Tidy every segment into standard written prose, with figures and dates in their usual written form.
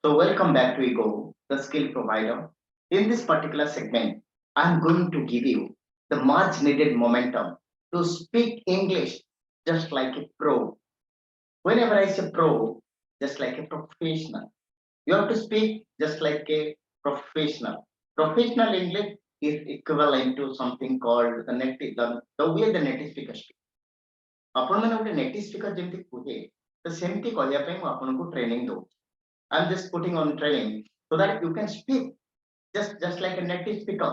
So welcome back to Ego, the skill provider. In this particular segment, I'm going to give you the much needed momentum to speak English just like a pro. Whenever I say pro, just like a professional. You have to speak just like a professional. Professional English is equivalent to something called the way the native speaker speak. ଆପଣମାନେ ଗୋଟେ native speaker ଯେମିତି କୁହେ ତ ସେମିତି କହିବା ପାଇଁ ମୁଁ ଆପଣଙ୍କୁ ଟ୍ରେନିଂ ଦଉଛି I'm just putting on training so that you can speak just like a native speaker.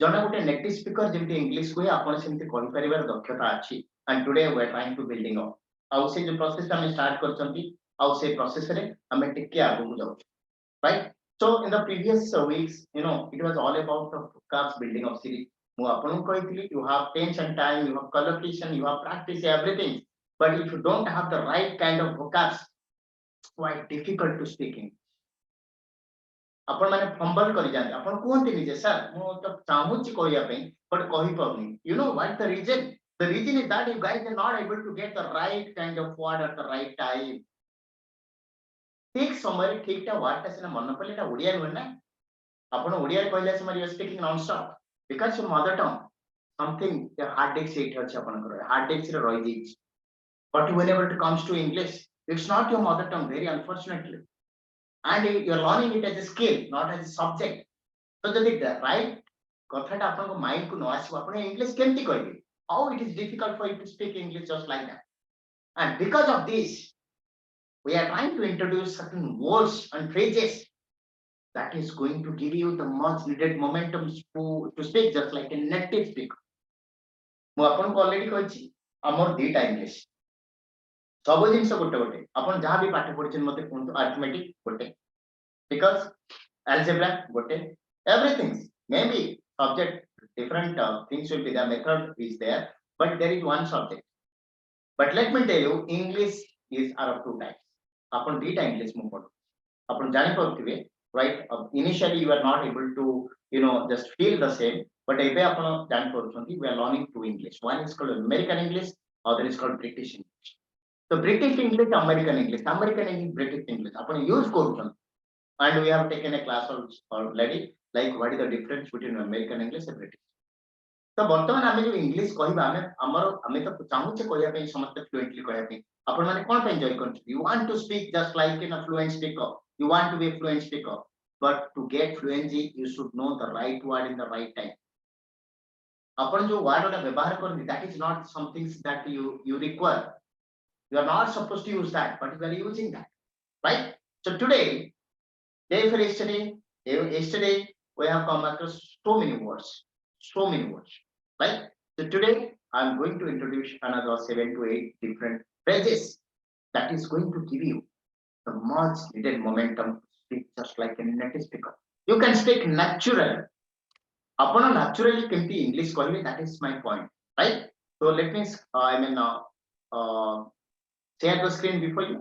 ଜଣେ ଗୋଟେ ନେଟିଭ ସ୍ପିକର ଯେମିତି ଇଂଲିଶ କୁହେ ଆପଣ ସେମିତି କହିପାରିବାର ଦକ୍ଷତା ଅଛି and today we are trying to building up. ଆଉ ସେ ଯୋଉ ପ୍ରୋସେସ ଆମେ ଷ୍ଟାର୍ଟ କରିଛନ୍ତି ଆଉ ସେ ପ୍ରୋସେସରେ ଆମେ ଟିକେ ଆଗକୁ ଯାଉଛୁ right? So in the previous weeks, it was all about the vocabs building of series. ମୁଁ ଆପଣଙ୍କୁ କହିଥିଲି you have tension time, you have collocation, you have practice everything. But if you don't have the right kind of vocabs, it's quite difficult to speak English. ଆପଣ ମାନେ ଫମ୍ବଲ କରି ଯାଆନ୍ତି ଆପଣ କୁହନ୍ତିନି ଯେ ସାର୍ ମୁଁ ତ ଚାହୁଁଛି କହିବା ପାଇଁ ବଟ୍ କହିପାରୁନି you know what the reason is that you guys are not able to get the right kind of word at the right time ଠିକ ସମୟରେ ଠିକଟା ୱାର୍ଡଟା ସିନା ମନେ ପଡ଼ିଲେ ଏଟା ଓଡ଼ିଆ ନୁହେଁ ନା ଆପଣ ଓଡ଼ିଆରେ କହିଲା ସମୟରେ you are speaking non-stop because your mother tongue something the hard disk ସେଇଠି ଅଛି ଆପଣଙ୍କର hard diskରେ ରହିଯାଇଛି but whenever it comes to English it's not your mother tongue very unfortunately and you're learning it as a skill not as a subject so ଯଦି right କଥାଟା ଆପଣଙ୍କ ମାଇଣ୍ଡକୁ ନ ଆସିବ ଆପଣ ଇଂଲିଶ କେମିତି କହିବେ how it is difficult for you to speak English just like that and because of this we are trying to introduce certain words and phrases that is going to give you the much needed momentum to speak just like a native speaker ମୁଁ ଆପଣଙ୍କୁ already କହିଛି ଆମର ଦିଟା English ସବୁ ଜିନିଷ ଗୋଟେ ଗୋଟେ ଆପଣ ଯାହା ବି ପାଠ ପଢିଛନ୍ତି ମତେ କୁହନ୍ତୁ arithmetic ଗୋଟେ because algebra ଗୋଟେ everything maybe subject different things will be the method is there but there is one subject but let me tell you English is are of two types ଆପଣ ଦିଟା ଇଂଲିଶ ମୁଁ ପଢୁ ଆପଣ ଜାଣି ପାରୁଥିବେ right initially you are not able to just feel the same but ଏବେ ଆପଣ ଜାଣି ପାରୁଛନ୍ତି we are learning two English one is called American English other is called British English so British English American English British English ଆପଣ use କରୁଛନ୍ତି and we have taken a class already like what is the difference between American English and British ତ ବର୍ତ୍ତମାନ ଆମେ ଯୋଉ English କହିବା ଆମେ ତ ଚାହୁଁଛେ କହିବା ପାଇଁ ସମସ୍ତେ fluently କହିବା ପାଇଁ ଆପଣ ମାନେ କଣ ପାଇଁ ଜଏନ୍ କରୁଛନ୍ତି you want to speak just like in a fluent speaker you want to be a fluent speaker but to get fluency you should know the right word in the right time ଆପଣ ଯୋଉ ward ଟା ବ୍ୟବହାର କରନ୍ତି that is not something that you require you are not supposed to use that but you are using that right so today day for yesterday we have come across so many words right so today I'm going to introduce another 7 to 8 different phrases that is going to give you the much needed momentum to speak just like a native speaker you can speak natural ଆପଣ naturally କେମିତି English କହିବେ that is my point right so let me share the screen before you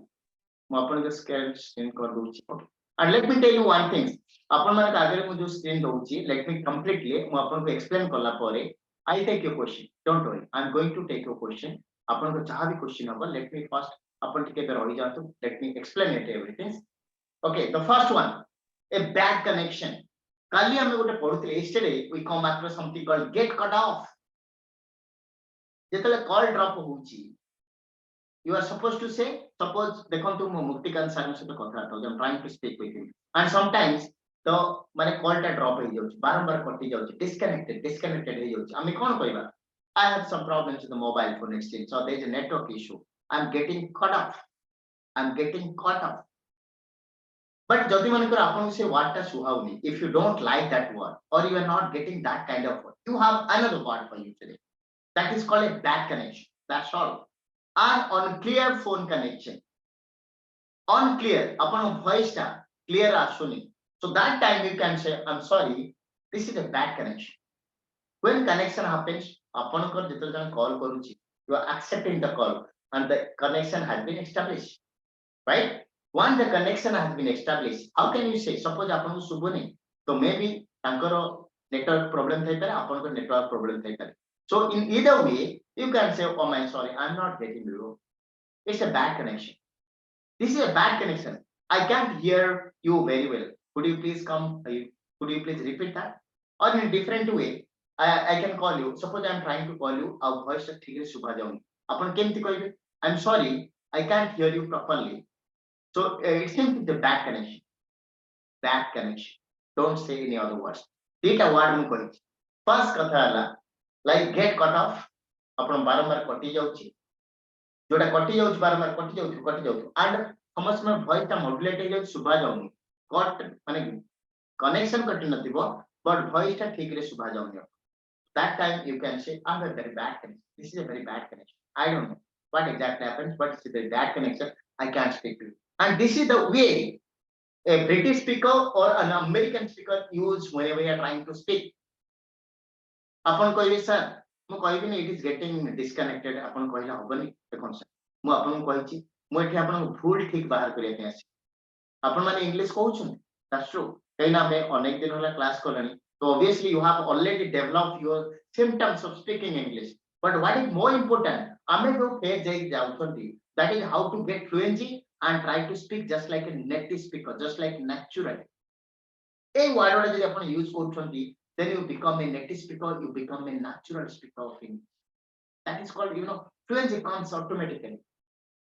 ମୁଁ ଆପଣଙ୍କ screen କରିଦଉଛି okay and let me tell you one thing ଆପଣମାନଙ୍କ ଆଗରେ ମୁଁ ଯୋଉ screen ଦଉଛି let me completely ମୁଁ ଆପଣଙ୍କୁ explain କଲା ପରେ I take your question don't worry I'm going to take your question ଆପଣଙ୍କ ଯାହା ବି question ହବ let me first ଆପଣ ଟିକେ ଏବେ ରହିଯାଆନ୍ତୁ let me explain it everything okay the first one a bad connection କାଲି ଆମେ ଗୋଟେ ପଢୁଥିଲେ yesterday we come across something called get cut off ଯେତେବେଳେ call drop ହଉଛି you are supposed to say suppose ଦେଖନ୍ତୁ ମୁଁ ମୁକ୍ତିକାନ୍ତ ସାରଙ୍କ ସହିତ କଥା ହଉଛି I'm trying to speak with him and sometimes ତ ମାନେ କଲ୍ ଟା ଡ୍ରପ ହେଇଯାଉଛି ବାରମ୍ବାର କଟି ଯାଉଛି disconnected ହେଇଯାଉଛି ଆମେ କଣ କହିବା I have some problems with the mobile phone exchange so there is a network issue I'm getting caught off but ଯଦି ମନେକର ଆପଣଙ୍କୁ ସେ word ଟା ସୁହାଉନି if you don't like that word or you are not getting that kind of word you have another word for you today that is called a bad connection that's all an unclear phone connection unclear ଆପଣଙ୍କ voice ଟା clear ଆସୁନି so that time you can say I'm sorry this is a bad connection when connection happens ଆପଣଙ୍କର ଯେତେବେଳେ ଜଣେ call କରୁଛି you are accepting the call and the connection has been established right once the connection has been established how can you say suppose ଆପଣଙ୍କୁ ଶୁଭୁନି ତ maybe ତାଙ୍କର network problem ଥାଇପାରେ ଆପଣଙ୍କର network problem ଥାଇପାରେ so in either way you can say oh my sorry I'm not getting you it's a bad connection this is a bad connection I can't hear you very well. Could you please come? Could you please repeat that? Or in a different way, I can call you. Suppose I'm trying to call you, our voice is ठीक है सुबह जाऊंगी. अपन केमती कहिबे? I'm sorry, I can't hear you properly. So it seems it's a bad connection. Bad connection. Don't say any other words. ठीक है word ମୁଁ କହିଛି. First କଥା ହେଲା like get cut off. ଆପଣ ବାରମ୍ବାର କଟି ଯାଉଛି. जोटा कटि जाउछ बारंबार कटि जाउछ एंड समस्त वॉइस ता मॉड्यूलेट हे जाउछ सुबा जाउनी कट माने कनेक्शन कटि नथिबो बट वॉइस ता ठीक रे सुबा जाउनी that time you can say I have a very bad connection. This is a very bad connection. I don't know what exactly happens, but it's a very bad connection. I can't speak to you. And this is the way a British speaker or an American speaker use whenever you are trying to speak. अपन कहबे sir मु कहबी it is getting disconnected अपन कहला होबनी देखन sir मु आपन को कहिछि मु एठी आपन भूल ठीक बाहर करिया के आसी अपन माने इंग्लिश कहउछन दैट्स ट्रू कहिना मे अनेक दिन होला क्लास करनी तो obviously you have already developed your symptoms of speaking English but what is more important आमे जो फेज जाई जाउछंती that is how to get fluency and try to speak just like a native speaker just like natural a word वाला जे अपन use करछंती then you become a native speaker, you become a natural speaker of English. That is called, fluency comes automatically.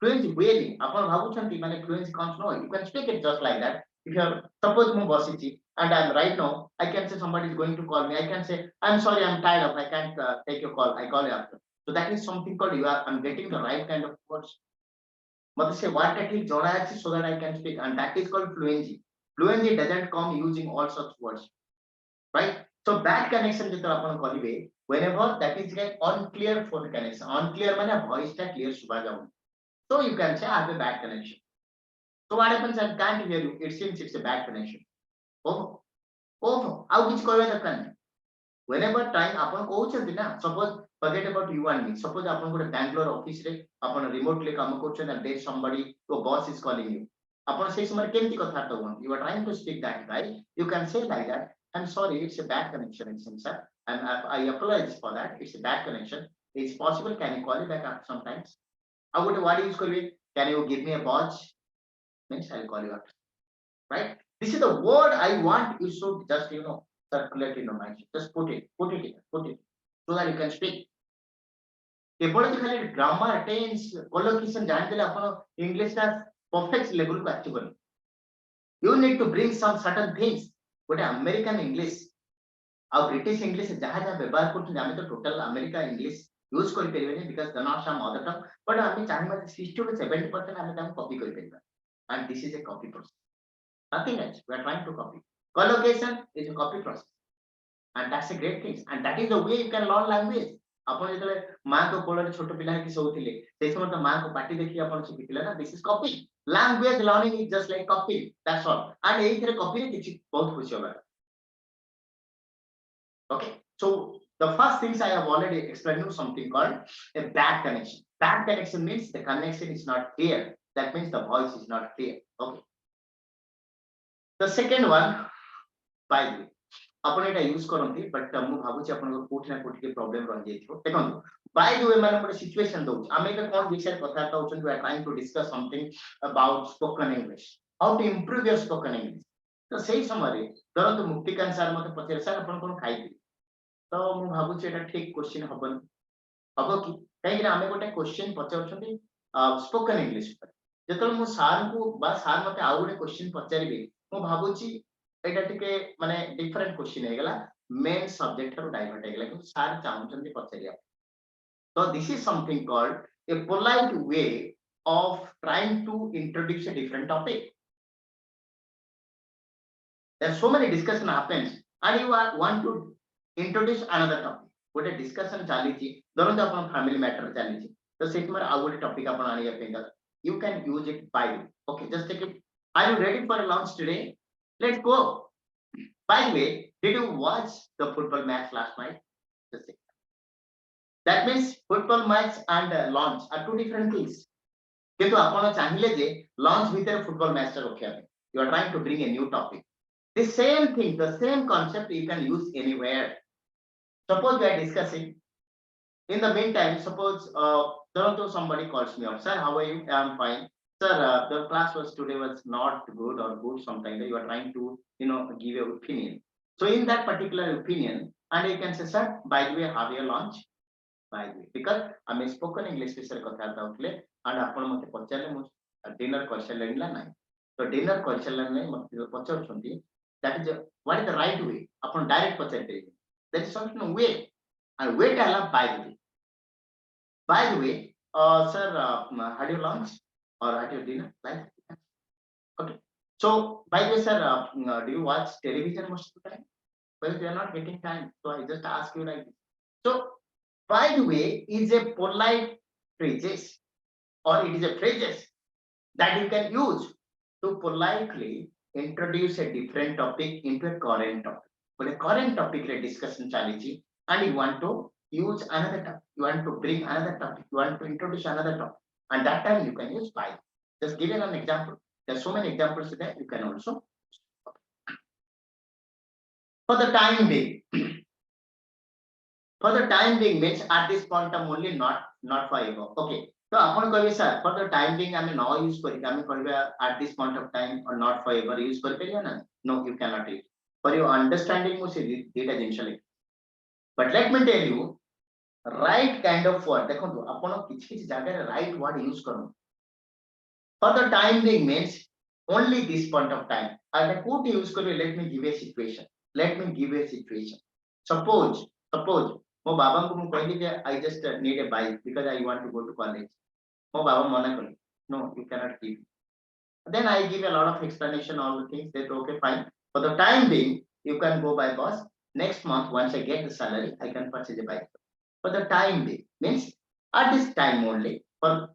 Fluency really, upon bhabuchanti mane fluency comes no, you can speak it just like that. If you are suppose mu bosichi and I am right now, I can say somebody is going to call me. I can say, I'm sorry, I'm tired of, I can't take your call. I call you after. So that is something called I'm getting the right kind of words. But say what at least jona achi so that I can speak, and that is called fluency. Fluency doesn't come using all such words, right? So bad connection jeta apan kalibe whenever that is like unclear phone connection. Unclear mane voice ta clear suba jaun. So you can say I have a bad connection. So what happens? I can't hear you. It seems it's a bad connection. How which koiba dakkan? Whenever time apan कहउछंती ना, suppose forget about you and me. Suppose apan को Bangalore office रे apan remotely काम करछन and there somebody your boss is calling you. Apan से समय केमती कथा तो one. You are trying to speak that, right? You can say like that. I'm sorry, it's a bad connection in some sir. And I apologize for that. It's a bad connection. It's possible. Can you call me back after sometimes? I would what use call it? Can you give me a badge? Means I'll call you after. Right? This is the word I want you should just circulate in your mind. Just put it, so that you can speak. केवल खाली grammar tense colocation जानदेले आपण English का perfect level को achieve कर. You need to bring some certain things. गोटे American English आ British English जहाँ जहाँ व्यवहार करछन आमे तो टोटल अमेरिका इंग्लिश यूज करि परिबेनी because the not some other tongue but आमे चाहिबा 60 to 70% आमे ताम कॉपी करि परिबा and this is a copy process nothing else we are trying to copy collocation is a copy process and that's a great thing and that is the way you can learn language आपण जेतले मां को collar छोट पिला कि सोउथिले से समय तो मां को पार्टी देखि आपण सिखिथिले ना this is copy language learning is just like copy that's all and एई थरे कॉपी रे किछि बहुत खुशी होला. Okay, so the first things I have already explained you something called a bad connection. Bad connection means the connection is not clear. That means the voice is not clear. Okay. The second one, by the way, upon Etah use करंती but मु भाबुची अपन को कोठी ना कोठी के problem रह जेथियो. देखंतु bye the वे माने गोटे सिचुएशन दउ आमे के कोन विषय कथा होचन we are trying to discuss something about spoken English how to improve your spoken English. तो सही समय रे धरंतु मुक्तिकांत सर मते पचर सर अपन कोन खाइ तो मु भाबुची एटा ठीक क्वेश्चन हबन हबो कि काहे आमे गोटे क्वेश्चन पचाउछंती स्पोकन इंग्लिश पर जेतल मु सार को बा सार मते आ गोटे क्वेश्चन पचारिबे मु भाबुची एटा टिके माने डिफरेंट क्वेश्चन हे गेला मेन सब्जेक्ट रो डाइवर्ट हे गेला कि सार चाहुछंती पचारिया. So this is something called a polite way of trying to introduce a different topic. There are so many discussion happens and you want to introduce another topic. गोटे discussion चली धरत आप family matter चली तो से आ गोटे topic आप आने you can use it by okay just take it. Are you ready for lunch today? Let's go. By the way did you watch the football match last night? That means football match and lunch are two different things. किंतु आपण चाहिए जे lunch भीतर football match रखिया you are trying to bring a new topic. The same thing, the same concept you can use anywhere. Suppose we are discussing. In the meantime, suppose somebody calls me up. Sir, how are you? I'm fine. sir, the class was today was not good or good, something that you are trying to, give your opinion. So in that particular opinion, and you can say, sir, by the way, have your lunch? By the way, because I'm a spoken English विषय କଥା होतले and ଆପଣ ମତେ ପଚାରିଲେ ମୁଁ dinner କରିସାରିଲେଣି ନା ନାହିଁ, ତ dinner କରିସାରିଲେଣି ନାହିଁ ମତେ ପଚାରୁଛନ୍ତି, that is what is the right way, ଆପଣ direct ପଚାରିପାରିବେ, there is some way, and way ଟା ହେଲା by the way, sir, had your lunch or had your dinner, like that. Okay, so by the way, sir, do you watch television most of the time? Well, we are not getting time, so I just ask you like this. So by the way is a polite phrases, or it is a phrases that you can use to politely introduce a different topic into a current topic. But a current topic re discussion chalichi, and you want to use another topic, you want to bring another topic, you want to introduce another topic, and that time you can use by. Just give an example. There's so many examples there, you can also. For the time being, for the time being means at this point of only, not forever. Okay, so upon कहबे sir, for the time being I no use करी, आमे कहबे at this point of time or not forever use कर परिया ना, no, you cannot use. For your understanding मु से data जिनस ले, but let me tell you, right kind of word देखो तो अपन किछि किछि जगह रे right word use करो. For the time being means only this point of time. I could use करो, let me give a situation, let me give a situation. Suppose ମୋ ବାବାଙ୍କୁ ମୁଁ କହିଲି ଯେ I just need a bike because I want to go to college. ମୋ ବାବା ମନା କଲେ, no, you cannot give. Then I give a lot of explanation, all the things. They said, okay, fine. For the time being, you can go by bus. Next month, once I get the salary, I can purchase a bike. For the time being means at this time only, for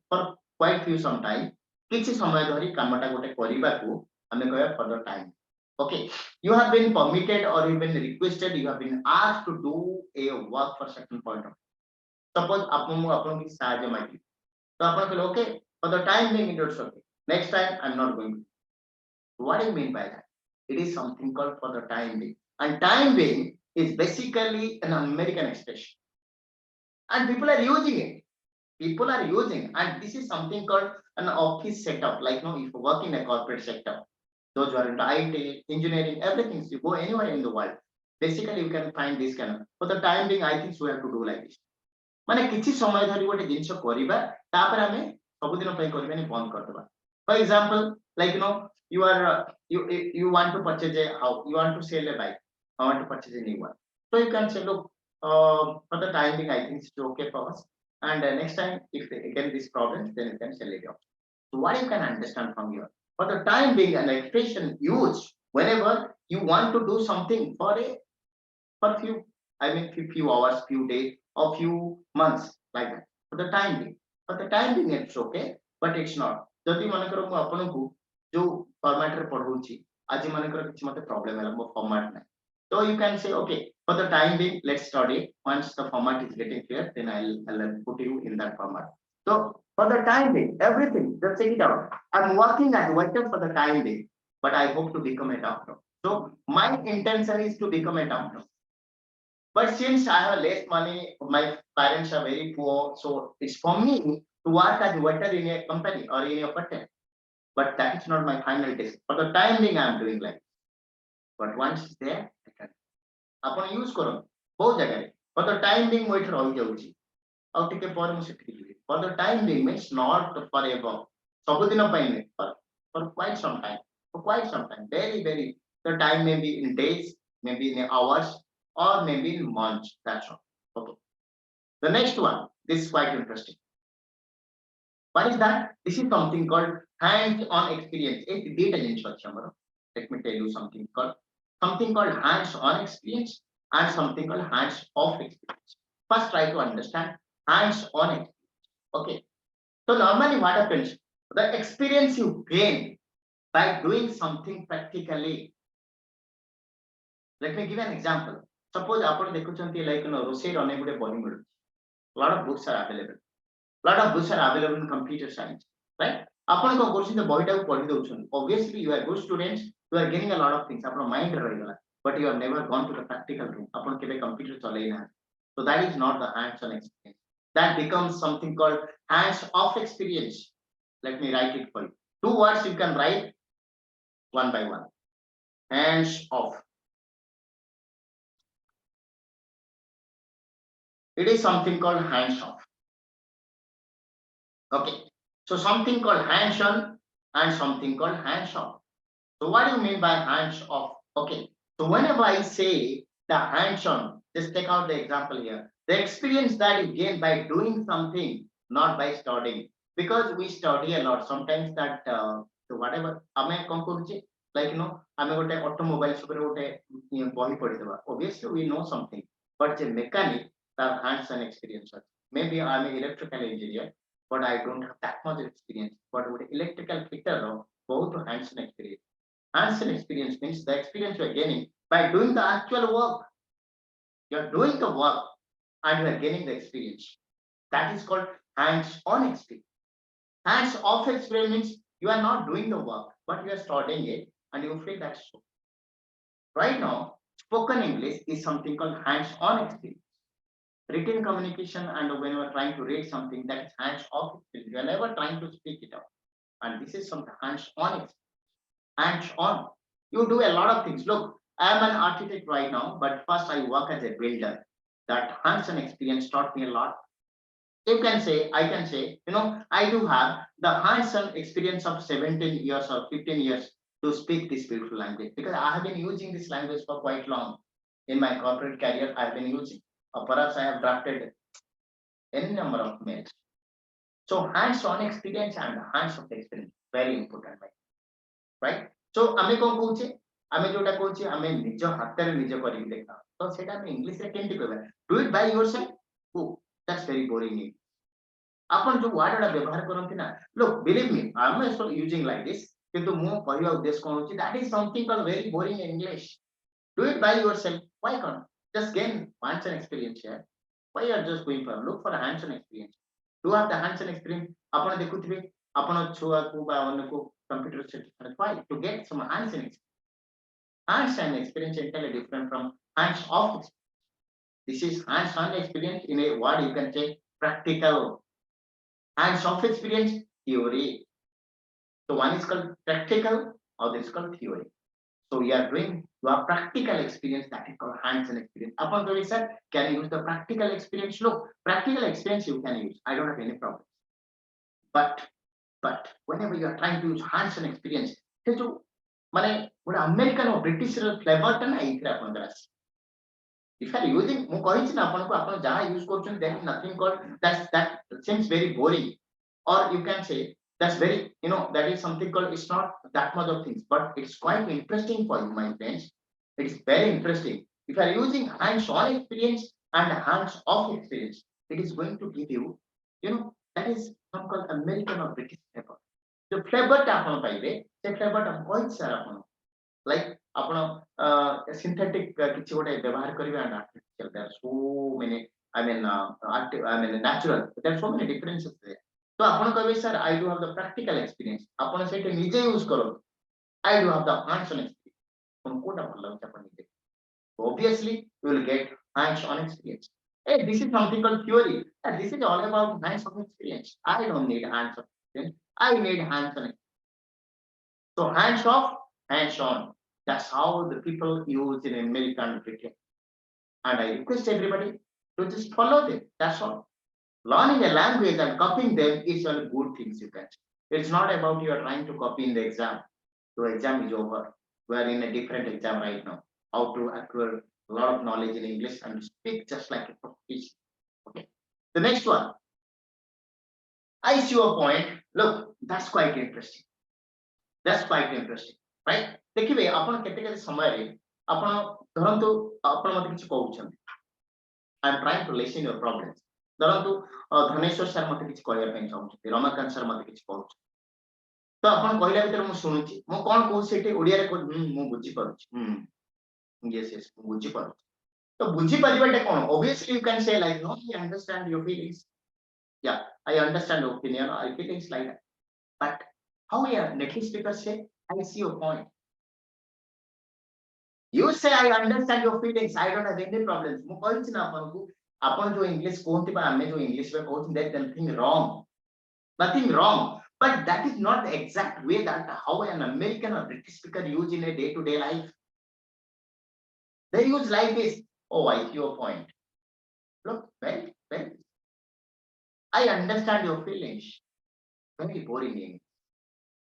quite few some time, କିଛି ସମୟ ଧରି କାମଟା ଗୋଟେ କରିବାକୁ ଆମେ କହିବା for the time. Okay, you have been permitted or you've been requested, you have been asked to do a work for certain point of time. Suppose आपको की साहाय्य मांगी, तो आपने कहा okay, for the time being it's okay, next time I'm not going to. What do you mean by that? It is something called for the time being, and time being is basically an American expression, and people are using it. People are using, and this is something called an office setup. Like, if you work in a corporate sector, those who are into IT, engineering, everything, you go anywhere in the world, basically you can find this kind of. For the time being, I think we have to do like this. माने किछि समय धरि गोटे जिंस करिबा, तापर हमें सब दिन पय करिबानी बंद कर देबा. For example, like you are you want to purchase a house, you want to sell a bike, I want to purchase a new one. So you can say, look, for the time being, I think it's okay for us. And next time, if again this problem, then you can sell it off. So what you can understand from here? For the time being, an expression used whenever you want to do something for few, I mean few hours, few days, or few months, like that. For the time being, it's okay, but it's not. जदि मन करो मु आपन को जो format रे पढौची, आज मन करो किछ मते प्रॉब्लम है मो फॉर्मेट नै, so you can say, okay, for the time being, let's study. Once the format is getting clear, then I'll put you in that format. So for the time being, everything, just take it out. I'm working as waiter for the time being, but I hope to become a doctor. So my intention is to become a doctor. But since I have less money, my parents are very poor, so it's for me to work as a waiter in a company or in a hotel. But that is not my final decision. For the time being, I am doing like. But once it's there, I can. Upon use करो बहुत जगह रे. For the time being, मैं रही जाउची, और टिके पर मु सेठी जीवी. For the time being means not forever. सब दिन पई नै, for quite some time. For quite some time, very, the time may be in days, maybe in hours, or maybe in months. That's all. Okay. The next one, this is quite interesting. What is that? This is something called hands-on experience. Ek data jinch acha amaro. Let me tell you something called hands-on experience and something called hands-off experience. First, try to understand hands-on experience. Okay. So normally what happens? The experience you gain by doing something practically. Let me give an example. Suppose आपण देखुचंती like रोसे रने गुडे बही मिलु. Lot of books are available in computer science, right? आपण को course in बहीटा को पढी दउछन. Obviously you are good students, you are getting a lot of things, आपन माइंड रहि गला, but you have never gone to the practical room. आपण केबे computer चलै ना. So that is not the hands-on experience. That becomes something called hands-off experience. Let me write it for you. Two words you can write one by one. Hands off. It is something called hands off. Okay. So something called hands on and something called hands off. So what do you mean by hands off? Okay. So whenever I say the hands on, just take out the example here. The experience that you gain by doing something, not by studying. Because we study a lot. Sometimes that so whatever ame kon karuche, like ame gote automobile super gote bohi padidaba. Obviously we know something, but a mechanic that hands on experience. Maybe I'm an electrical engineer, but I don't have that much experience. But with electrical fitter, both hands on experience. Hands-on experience means the experience you are gaining by doing the actual work. You are doing the work and you are gaining the experience. That is called hands-on experience. Hands-off experience means you are not doing the work, but you are studying it and you feel that's so. Right now, spoken English is something called hands-on experience. Written communication and when you are trying to read something, that is hands-off experience. You are never trying to speak it out. And this is some hands-on experience. Hands-on. You do a lot of things. Look, I am an architect right now, but first I work as a builder. That hands-on experience taught me a lot. You can say, I can say, I do have the hands-on experience of 17 years or 15 years to speak this beautiful language because I have been using this language for quite long. In my corporate career, I have been using, or perhaps I have drafted any number of mails. So hands-on experience and hands-off experience, very important, right? So ଆମେ କଣ କହୁଛେ ଆମେ ଯୋଉଟା କହୁଛେ ଆମେ ନିଜ ହାତରେ ନିଜ କରିକି ଦେଖା ତ ସେଟା ଆମେ ଇଂଲିଶ ରେ କେମିତି କହିବା ଡୁ ଇଟ୍ ବାଇ ୟୋରସେଲ୍ଫ ଓ ଦ୍ୟାଟ୍ସ ଭେରି ବୋରିଂ ଆପଣ ଯୋଉ ୱାର୍ଡ ଗୁଡା ବ୍ୟବହାର କରନ୍ତି ନା look believe me I am also using like this କିନ୍ତୁ ମୁଁ କହିବା ଉଦ୍ଦେଶ୍ୟ କଣ ହଉଛି that is something called very boring English do it by yourself why can't just gain hands-on experience here why you are just going for look for a hands-on experience do have the hands-on experience ଆପଣ ଦେଖୁଥିବେ ଆପଣ ଛୁଆକୁ ବା ଅନ୍ୟକୁ computer certificate why to get some hands-on experience hands-on experience entirely different from hands-off experience. This is hands-on experience in a word you can say practical hands-off experience theory so one is called practical other is called theory so we are doing your practical experience that is called hands-on experience upon the sir can you use the practical experience look practical experience you can use I don't have any problem but whenever you are trying to use hands-on experience ସେ ଯୋଉ ମାନେ ଗୋଟେ American British ର flavour ଟା ନା ଏଇଥିରେ ଆପଣଙ୍କର ଆସେ if you are using ମୁଁ କହିଛି ନା ଆପଣଙ୍କୁ ଆପଣ ଯାହା ୟୁଜ କରୁଛନ୍ତି there is nothing called that seems very boring or you can say that's very that is something called it's not that much of things but it's quite interesting for you my friends it is very interesting if you are using hands-on experience and hands-off experience it is going to give you that is some called American or British flavor the flavor ଟା ଆପଣ ପାଇବେ ସେ flavor ଟା ବହୁତ ସାରା ଆପଣ like ଆପଣ synthetic କିଛି ଗୋଟେ ବ୍ୟବହାର କରିବେ and artificial there are so many I mean natural there are so many differences there ତ ଆପଣ କହିବେ sir I do have the practical experience ଆପଣ ସେଇଟା ନିଜେ ୟୁଜ କରନ୍ତୁ I do have the hands-on experience ଆପଣ କୋଉଟା ଭଲ ଲାଗୁଛି ଆପଣ ନିଜେ obviously you will get hands-on experience hey this is something called theory this is all about hands-on experience I don't need hands-on experience I need hands-on experience. So hands-off hands-on that's how the people use in American Britain and I request everybody to just follow them that's all learning a language and copying them is all good things you can it's not about you are trying to copy in the exam the exam is over we are in a different exam right now how to acquire a lot of knowledge in English and speak just like a professional okay the next one I see your point look that's quite interesting right ଦେଖିବେ ଆପଣ କେତେ କେତେ ସମୟରେ ଆପଣ ଧରନ୍ତୁ ଆପଣ ମତେ କିଛି କହୁଛନ୍ତି I am trying to listen your problems ଧରନ୍ତୁ ଧନେଶ୍ୱର ସାର୍ ମତେ କିଛି କହିବା ପାଇଁ ଚାହୁଁଛନ୍ତି ରମାକାନ୍ତ ସାର୍ ମତେ କିଛି କହୁଛନ୍ତି ତ ଆପଣ କହିଲା ଭିତରେ ମୁଁ ଶୁଣୁଛି ମୁଁ କଣ କହୁଛି ସେଠି ଓଡିଆରେ ମୁଁ ବୁଝିପାରୁଛି yes ମୁଁ ବୁଝିପାରୁଛି ତ ବୁଝିପାରିବାଟା କଣ obviously you can say like no I understand your feelings yeah I understand your opinion I feelings like that but how a native speaker say I see your point you say I understand your feelings I don't have any problems ମୁଁ କହିଛି ନା ଆପଣଙ୍କୁ ଆପଣ ଯୋଉ English କୁହନ୍ତି ବା ଆମେ ଯୋଉ ଇଂଲିଶ ରେ କହୁଛନ୍ତି there is nothing wrong But that is not the exact way that how an American or British speaker use in a day-to-day life. They use like this. Oh, I see your point. Look, very. I understand your feelings. Very boring English.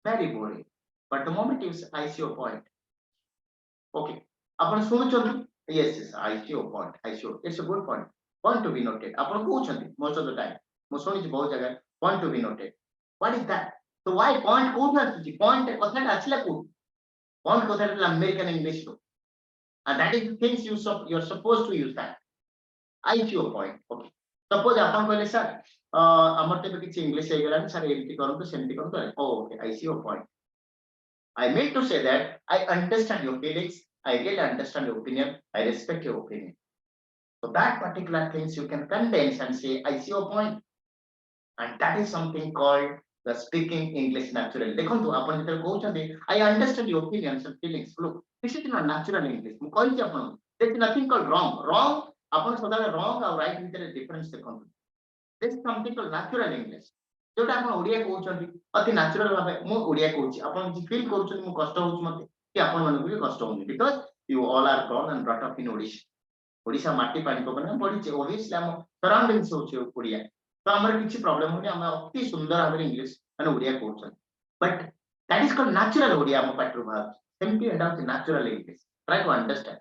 Very boring. But the moment you say, I see your point. Okay. ଆପଣ ଶୁଣୁଛନ୍ତି? Yes, yes, I see your point. I see your, it's a good point. Point to be noted. ଆପଣ କହୁଛନ୍ତି most of the time. ମୁଁ ଶୁଣିଛି ବହୁତ ଜାଗାରେ point to be noted. What is that? So why point କୋଉଠୁ ଆସୁଛି? Point କଥାଟା ଆସିଲା କୋଉଠୁ? Point କଥାଟା American English ରୁ. And that is the things you're supposed to use that. I see your point. Okay. Suppose ଆପଣ କହିଲେ sir ଆମର ତ ଏବେ କିଛି ଇଂଲିଶ ହେଇଗଲାଣି ସାର୍ ଏମିତି କରନ୍ତୁ ସେମିତି କରନ୍ତୁ. Oh, okay, I see your point. I mean to say that I understand your feelings, I really understand your opinion, I respect your opinion. So that particular things you can condense and say, I see your point. And that is something called the speaking English naturally. ଦେଖନ୍ତୁ ଆପଣ ଯେତେବେଳେ କହୁଛନ୍ତି I understand your opinions and feelings. Look, this is not natural English. ମୁଁ କହିଛି ଆପଣଙ୍କୁ there is nothing called wrong. Wrong ଆପଣ ସଦାବେଳେ wrong ଆଉ right ଭିତରେ difference ଦେଖନ୍ତୁ. This is something called natural English. ଯୋଉଟା ଆପଣ ଓଡ଼ିଆ କହୁଛନ୍ତି ଅତି ନ୍ୟାଚୁରାଲ ଭାବେ ମୁଁ ଓଡ଼ିଆ କହୁଛି ଆପଣ କିଛି ଫିଲ୍ କରୁଛନ୍ତି ମୁଁ କଷ୍ଟ ହଉଛି ମତେ କି ଆପଣ ମାନଙ୍କୁ ବି କଷ୍ଟ ହଉନି because you all are born and brought up in Odisha Odisha ମାଟି ପାଣି ପବନ ପଢିଛେ ଓବିୟସଲି ଆମ ସରାଉଣ୍ଡିଂସ ହଉଛି ଓଡ଼ିଆ ତ ଆମର କିଛି ପ୍ରୋବ୍ଲେମ ହଉନି ଆମେ ଅତି ସୁନ୍ଦର ଭାବରେ ଇଂଲିଶ ମାନେ ଓଡ଼ିଆ କହୁଛନ୍ତି but that is called natural Odia ଆମ ପାଟିରୁ ବାହାରୁଛି ସେମିତି ଏଇଟା ହଉଛି natural English try to understand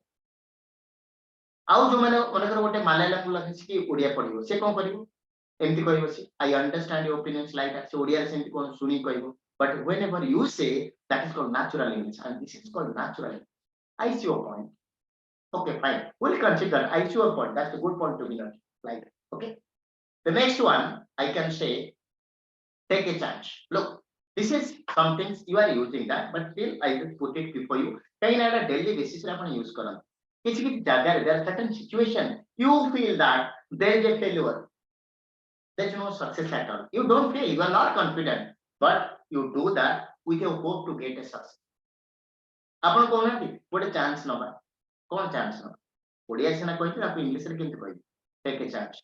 ଆଉ ଯୋଉମାନେ ମନେକର ଗୋଟେ ମାଲାୟାଲମ ଲାଗିଛି ଓଡ଼ିଆ ପଢିବ ସେ କଣ କରିବ ଏମିତି କହିବ ସେ I understand your opinions like that ସେ ଓଡ଼ିଆରେ ସେମିତି କଣ ଶୁଣି କହିବ but whenever you say that is called natural English and this is called natural English. I see your point. Okay, fine. We'll consider I see your point. That's a good point to be noted. Like that. Okay. The next one I can say take a chance. Look, this is some things you are using that but still I will put it before you. कहीं ना कहीं daily basis रे अपन use करना. किसी किसी जगह there are certain situation you feel that there is a failure. There's no success at all. You don't feel, you are not confident, but you do that with a hope to get a success. ଆପଣ କହୁନାହାନ୍ତି ଗୋଟେ chance ନବା କଣ chance ନବା ଓଡ଼ିଆ ସିନା କହିଥିଲେ ଆପଣ ଇଂଲିଶରେ କେମିତି କହିବେ ଟେକ୍ ଏ ଚାନ୍ସ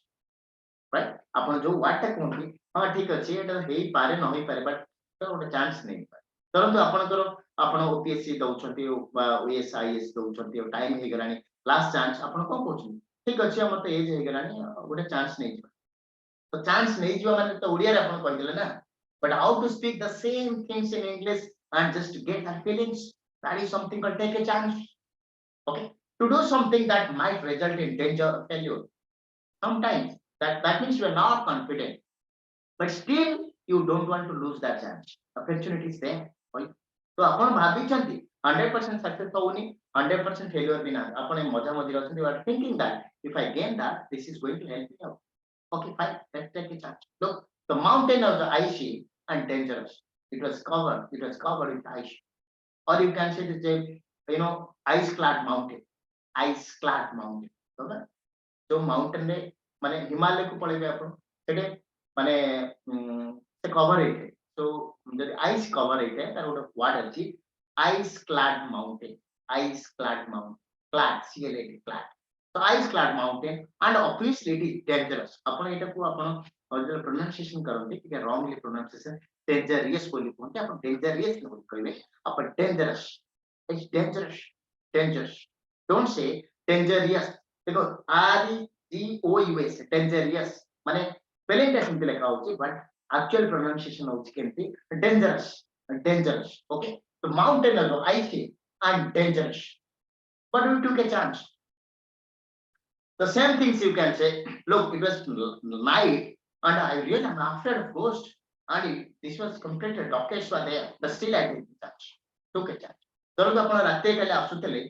ରାଇଟ୍ ଆପଣ ଯୋଉ ୱାର୍ଡଟା କୁହନ୍ତି ହଁ ଠିକ ଅଛି ଏଇଟା ହେଇପାରେ ନ ହେଇପାରେ ବଟ୍ ଗୋଟେ ଚାନ୍ସ ନେଇପାରେ ଧରନ୍ତୁ ଆପଣଙ୍କର ଆପଣ ଓପିଏସସି ଦଉଛନ୍ତି ବା ଓଏଏସଆଇଏସ୍ ଦଉଛନ୍ତି ଟାଇମ ହେଇଗଲାଣି ଲାଷ୍ଟ ଚାନ୍ସ ଆପଣ କଣ କହୁଛନ୍ତି ଠିକ ଅଛି ଆମର ତ ଏଜ ହେଇଗଲାଣି ଗୋଟେ ଚାନ୍ସ ନେଇଯିବା तो chance नहीं जीवा मैंने तो उड़िया रे अपन कोई दिले ना but how to speak the same things in English and just to get that feelings that is something called take a chance. Okay, to do something that might result in danger or failure sometimes that means you are not confident but still you don't want to lose that chance opportunity is there right तो अपन भाभी चंदी 100% success होनी 100% failure भी ना अपन मजा मजी रहते you are thinking that if I gain that this is going to help me out. Okay, fine. Let's take a chance. Look, the mountain was icy and dangerous. It was covered with ice. Or you can say it's a, ice-clad mountain. Ice-clad mountain. Okay? So mountain ने माने हिमालय को पड़ेगा अपन सेटे माने से cover it है. So जब ice cover it है तार उधर what अच्छी ice-clad mountain. Ice-clad mountain. Clad, C-L-A-D, clad. So ice-clad mountain and obviously it is dangerous. अपन इटा को अपन जो pronunciation करते हैं कि wrongly pronunciation dangerous बोली बोलते हैं अपन dangerous नहीं बोल करेंगे अपन dangerous. It's dangerous. Don't say dangerous. देखो R-E-G-O-U-S dangerous माने spelling टा सिंपल लिखा होती है but actual pronunciation होती है किंतु dangerous. Okay, the mountain है जो icy and dangerous. But we took a chance. The same things you can say, look, it was night and I really am afraid of ghost and this was completed, doctors were there, but still I didn't touch. Took a chance. धरନ୍ତୁ ଆପଣ ରାତି କାଲି ଆସୁଥିଲେ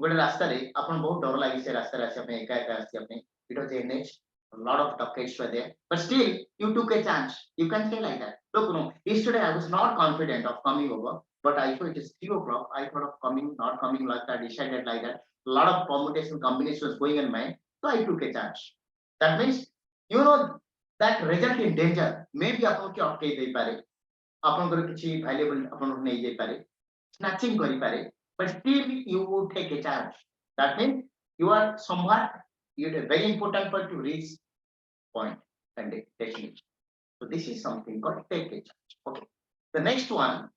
ଗୋଟେ ରାସ୍ତାରେ ଆପଣ ବହୁତ ଡର ଲାଗି ସେ ରାସ୍ତାରେ ଆସିବା ପାଇଁ ଏକା ଏକା ଆସିବା ପାଇଁ it was NH a lot of doctors were there but still you took a chance you can say like that look no yesterday I was not confident of coming over but I thought it is 3 o'clock I thought of coming not coming like that decided like that a lot of permutation combinations going in mind so I took a chance that means that result in danger maybe आपन के अटके दे पारे आपनकर किछि valuable आपन नै जाय पारे snatching करि पारे but still you would take a chance that means you are somewhat it is very important for to reach point and destination so this is something called take a chance Okay. The next one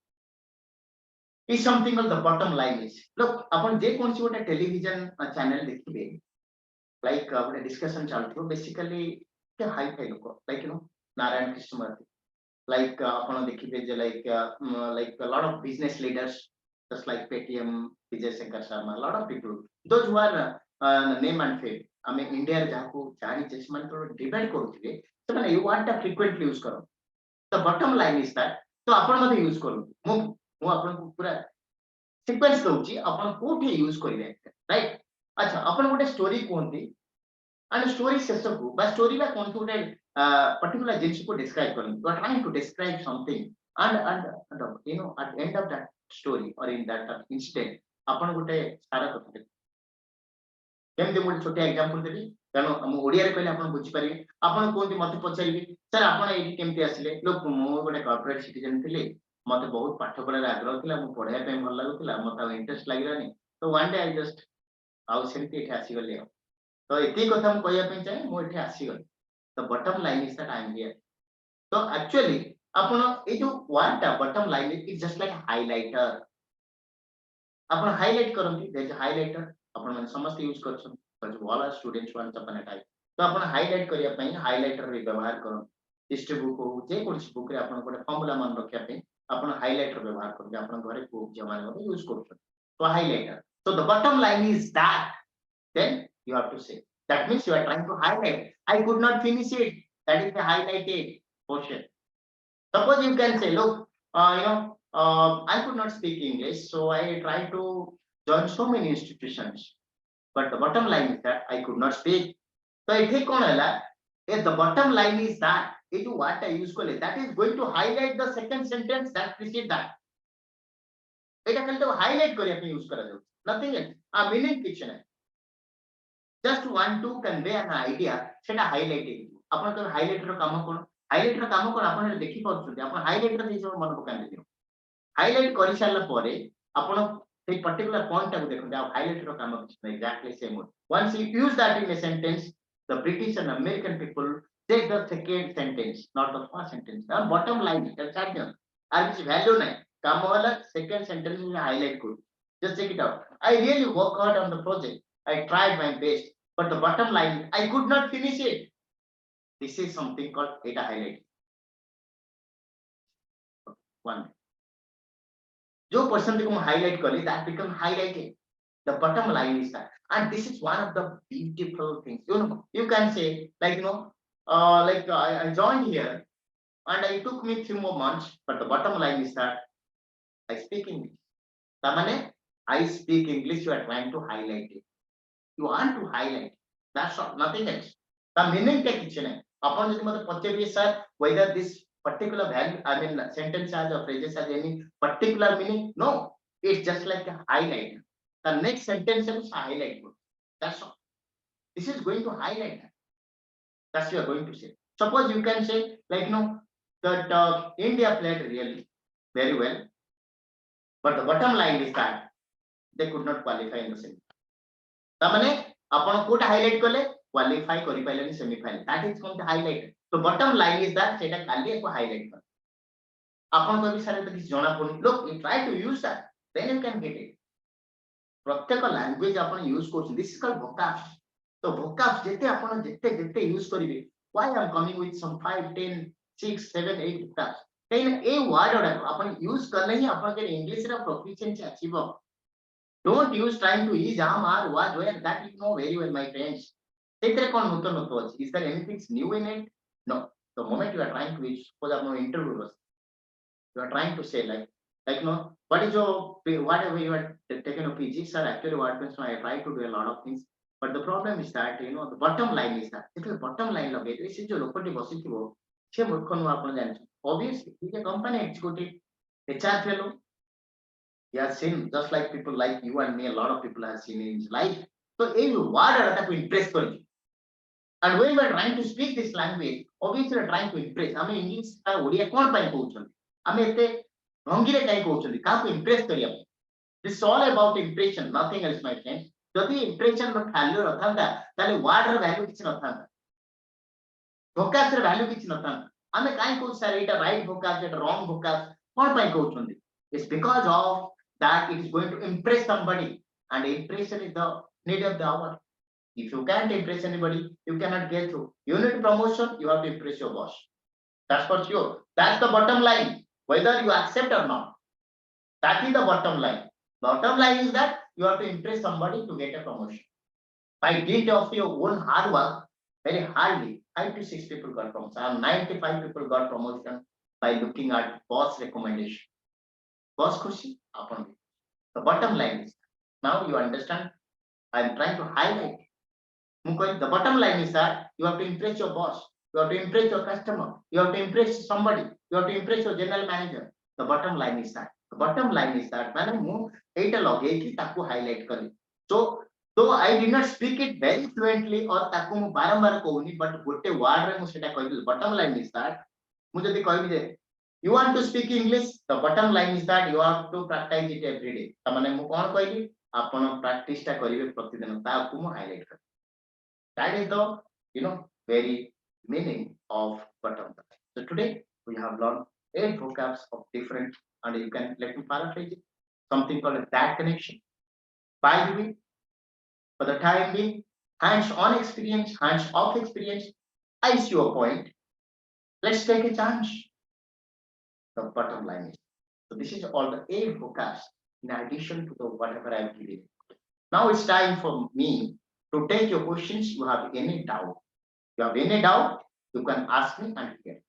is something called the bottom line is. Look, upon je konsi gote television channel dekhibe, like gote discussion chalutho, basically ke high फाई लोक, like Narayan Krishnamurthy, like upon dekhibe je like a lot of business leaders, just like Paytm, Vijay Shankar Sharma, a lot of people, those who are name and fame, I mean India jahaku jani chesman to debate କରୁଥିବେ, ସେମାନେ you want to frequently use karo. The bottom line is that तो आपण मध्ये use करू मु आपनको पूरा sequence दउची आपण कोठे यूज करिवे राइट अच्छा आपण गोटे स्टोरी कोनती एंड स्टोरी शेषकु बा स्टोरी बा कोन गोटे पर्टिकुलर जिंस को डिस्क्राइब करन you are trying to describe something and you know at the end of that story or in that incident आपण गोटे सारा करते केमते मोटे छोटे एग्जांपल देबी कानो हम ओडिया रे कहले आपण बुझी परिबे आपण कोनती मते पचारिबे सर आपण एठी केमते आसिले लोक मो गोटे कॉर्पोरेट सिटीजन थिले मते बहुत पाठ पढार आग्रह थिला मु पढाया पे भल लागुथिला मते इंटरेस्ट लागिरानी तो वन डे आई जस्ट आउ सेमती एठी आसी गले तो एती कथा मु कहिया पे चाहे मु एठी आसी गले the bottom line is that I am here तो एक्चुअली आपण ए जो word bottom line is just like highlighter आपण हाइलाइट करंती देयर इज हाइलाइटर आपण मन समस्त यूज करछन but all are students want अपना टाइप तो आपण हाइलाइट करिया पई हाइलाइटर रे व्यवहार करन हिस्ट्री बुक हो जे कोन बुक रे आपण कोटे फॉर्मूला मान रखिया पे आपण हाइलाइटर व्यवहार करन आपण घरे को जमाने में यूज करछन तो highlighter so the bottom line is that then you have to say that means you are trying to highlight I could not finish it that is the highlighted portion suppose you can say look I could not speak English so I tried to join so many institutions but the bottom line is that I could not speak so it is kon hela if the bottom line is that it what I use kole that is going to highlight the second sentence that precede that eta खाली तो highlight करिया पे use करा जाउ nothing else a meaning किछ नै just want to convey an idea सेटा highlighting आपण तो highlighter काम कोन highlighter काम कोन आपण देखि पछुते आपण highlighter दे जो मन पकान दियो highlight करि सारला परे आपण से पर्टिकुलर पॉइंट को देखो आप highlighter काम किछ exactly same way once you use that in a sentence the British and American people take the second sentence not the first sentence the bottom line that's it আর কিছু value নাই কাম হলা second sentence में highlight करू just check it out I really work hard on the project I tried my best but the bottom line I could not finish it this is something called data highlight one जो person को highlight करी that become highlighted the bottom line is that and this is one of the beautiful things you can say like I joined here and it took me 3 more months but the bottom line is that I speak English tamane I speak English you are trying to highlight it you want to highlight that's all nothing else the meaning ta kichh nahi apon jodi mate pachariye sir whether this particular value I mean sentence has or phrases has any particular meaning no it's just like a highlight the next sentence is highlight that's all this is going to highlight that's you are going to say suppose you can say like that India played really very well but the bottom line is that they could not qualify in the semi tamane आपण कोट highlight करले qualify करि पाइलेनी semifinal that is come highlight तो bottom line is that सेटा काली को highlight कर आपण को भी सारे तो किछ जणा पड़नी लोक you try to use that then you can get it प्रत्येक लैंग्वेज आपण यूज करछ दिस इज कॉल्ड vocabs तो vocabs जेते आपण जेते यूज करिवे why I am coming with some 5 10 6 7 8 vocabs कहीं ए वर्ड ओडा आपण यूज करले ही आपण के इंग्लिश रा proficiency achieve don't use trying to ease arm or what where that you know very well my friends etre kon nutton is there anything new in it no the moment you are trying to use suppose apno interview was you are trying to say like no what is your whatever you are taken a PG sir actually what means I try to do a lot of things but the problem is that the bottom line is that if the bottom line lage se jo lokoti basithibo se murkh nu apna janchu obviously he is a company executive HR fellow he has seen just like people like you and me a lot of people have seen in his life so in word are to impress kar and when we are trying to speak this language obviously we are trying to impress ame English ka odia kon pai कहउछन ame ete ढंगी रे kai कहउछन का को impress करिया this is all about impression nothing else my friend जदि impression रो value रथांता ताले word रो value किछ नथांता vocabs रो value किछ नथांता ଆମେ କାଇଁ କହୁ sir ଏଇଟା right vocab ଏଇଟା wrong vocab କଣ ପାଇଁ କହୁଛନ୍ତି? It's because of that it is going to impress somebody, and impression is the need of the hour. If you can't impress anybody, you cannot get through. You need promotion, you have to impress your boss. That's for sure. That's the bottom line, whether you accept or not. That is the bottom line. Bottom line is that you have to impress somebody to get a promotion. By dint of your own hard work, very hardly 5 to 6 people got promotion. 95 people got promotion by looking at boss recommendation. Boss khushi, upon me. The bottom line is, now you understand, I am trying to highlight. The bottom line is that you have to impress your boss, you have to impress your customer, you have to impress somebody, you have to impress your general manager. The bottom line is that. The bottom line is that ମାନେ ମୁଁ ଏଇଟା ଲଗେଇକି ତାକୁ highlight କଲି. So I did not speak it very fluently or ତାକୁ ମୁଁ ବାରମ୍ବାର କହୁନି, but ଗୋଟେ word ରେ ମୁଁ ସେଟା କହିଲି. Bottom line is that ମୁଁ ଯଦି କହିବି ଯେ you want to speak English, the bottom line is that you have to practice it every day. ତା ମାନେ ମୁଁ କଣ କହିଲି, ଆପଣ practice ଟା କରିବେ ପ୍ରତିଦିନ, ତାକୁ ମୁଁ highlight କଲି. That is the very meaning of bottom line. So today we have learned 8 vocabs of different, and you can let me paraphrase it, something called that connection. By the way, for the time being, hands-on experience, hands-off experience, I see your point. Let's take a chance. The bottom line is, so this is all the 8 vocabs in addition to the whatever I've given. Now it's time for me to take your questions. You have any doubt? You have any doubt? You can ask me and get.